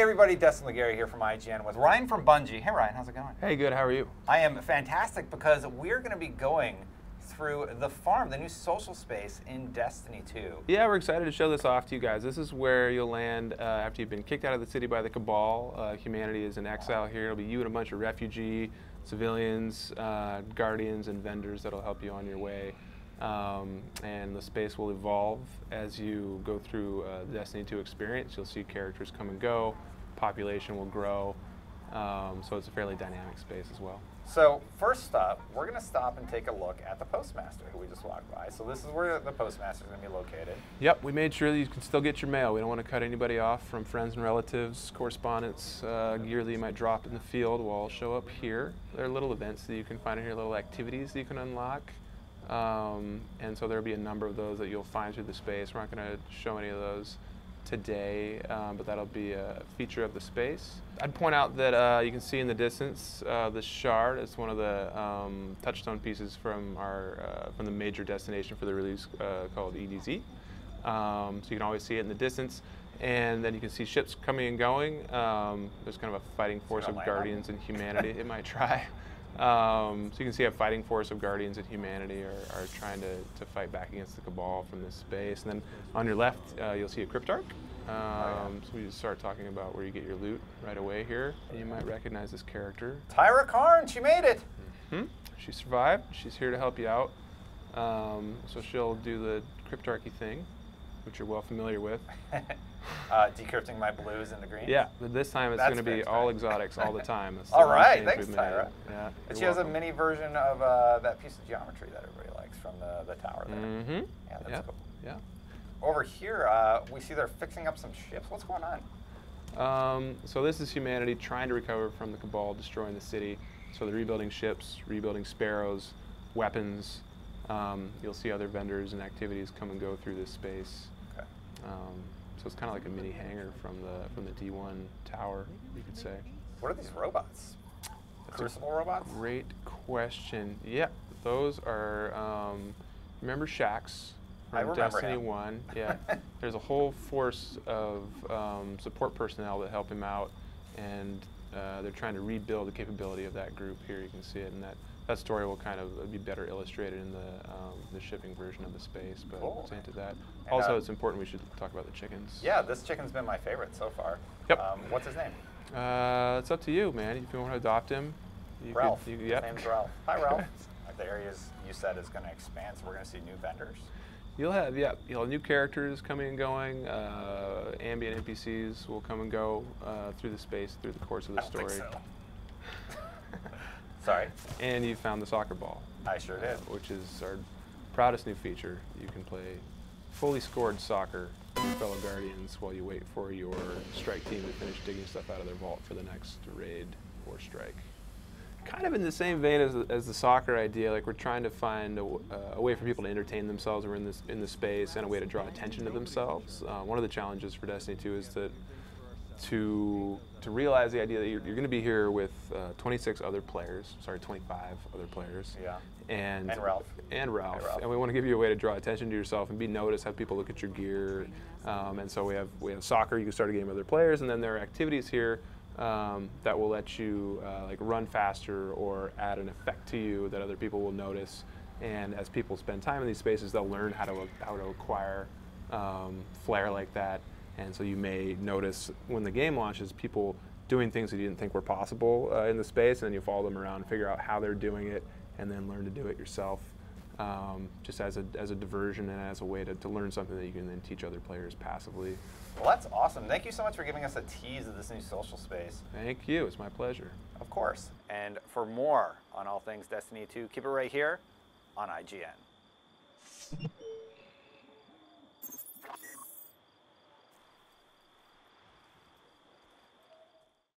everybody, Destin Legary here from IGN with Ryan from Bungie. Hey Ryan, how's it going? Hey, good, how are you? I am fantastic because we're going to be going through the farm, the new social space in Destiny 2. Yeah, we're excited to show this off to you guys. This is where you'll land after you've been kicked out of the city by the Cabal. Humanity is in exile here. It'll be you and a bunch of refugee, civilians, guardians, and vendors that'll help you on your way. And the space will evolve as you go through the Destiny 2 experience. You'll see characters come and go, population will grow, so it's a fairly dynamic space as well. So first up, we're going to stop and take a look at the Postmaster who we just walked by. So this is where the Postmaster is going to be located. Yep, we made sure that you can still get your mail. We don't want to cut anybody off from friends and relatives, correspondence, gear that you might drop in the field will all show up here. There are little events that you can find in here, little activities that you can unlock. And so there'll be a number of those that you'll find through the space. We're not going to show any of those today, but that'll be a feature of the space. I'd point out that you can see in the distance the shard. It's one of the touchstone pieces from the major destination for the release called EDZ. So you can always see it in the distance, and then you can see ships coming and going. There's kind of a fighting force of guardians and humanity. It might try. So you can see a fighting force of guardians and humanity are trying to fight back against the Cabal from this space. And then on your left, you'll see a cryptarch. So we just start talking about where you get your loot right away here. And you might recognize this character. Tyra Karn, she made it! She survived. She's here to help you out. So she'll do the cryptarchy thing, which you're well familiar with. Decrypting my blues into green? Yeah, but this time it's going to be all exotics all the time. All right, thanks, Tyra. Yeah, and she has a mini version of that piece of geometry that everybody likes from the tower there. Yeah, that's cool. Yeah. Over here, we see they're fixing up some ships. What's going on? So this is humanity trying to recover from the Cabal destroying the city. So they're rebuilding ships, rebuilding sparrows, weapons. You'll see other vendors and activities come and go through this space. Okay. So it's kind of like a mini hangar from the D1 tower, you could say. What are these robots? Crucible robots? Great question. Yeah, those are, remember Shax from Destiny 1? Yeah. There's a whole force of support personnel that help him out, and they're trying to rebuild the capability of that group here. You can see it, and that story will kind of be better illustrated in the shipping version of the space, but cool. We'll get into that. And also, it's important we should talk about the chickens. Yeah, this chicken's been my favorite so far. Yep. What's his name? It's up to you, man. If you want to adopt him. Ralph. His name's Ralph. Hi, Ralph. The areas you said is going to expand, so we're going to see new vendors. You'll have new characters coming and going. Ambient NPCs will come and go through the space through the course of the story. I don't think so. Sorry. And you found the soccer ball. I sure did. Which is our proudest new feature. You can play fully scored soccer with your fellow guardians while you wait for your strike team to finish digging stuff out of their vault for the next raid or strike. Kind of in the same vein as the soccer idea, like we're trying to find a way for people to entertain themselves or in the space, and a way to draw attention to themselves. One of the challenges for Destiny 2 is to realize the idea that you're going to be here with 25 other players. Yeah. And Ralph. And we want to give you a way to draw attention to yourself and be noticed, have people look at your gear. And so we have soccer, you can start a game with other players, and then there are activities here that will let you like run faster or add an effect to you that other people will notice. And as people spend time in these spaces, they'll learn how to acquire flair like that. And so you may notice when the game launches, people doing things that you didn't think were possible in the space, and then you follow them around and figure out how they're doing it, and then learn to do it yourself, just as a diversion and as a way to learn something that you can then teach other players passively. Well, that's awesome. Thank you so much for giving us a tease of this new social space. Thank you. It's my pleasure. Of course. And for more on all things Destiny 2, keep it right here on IGN.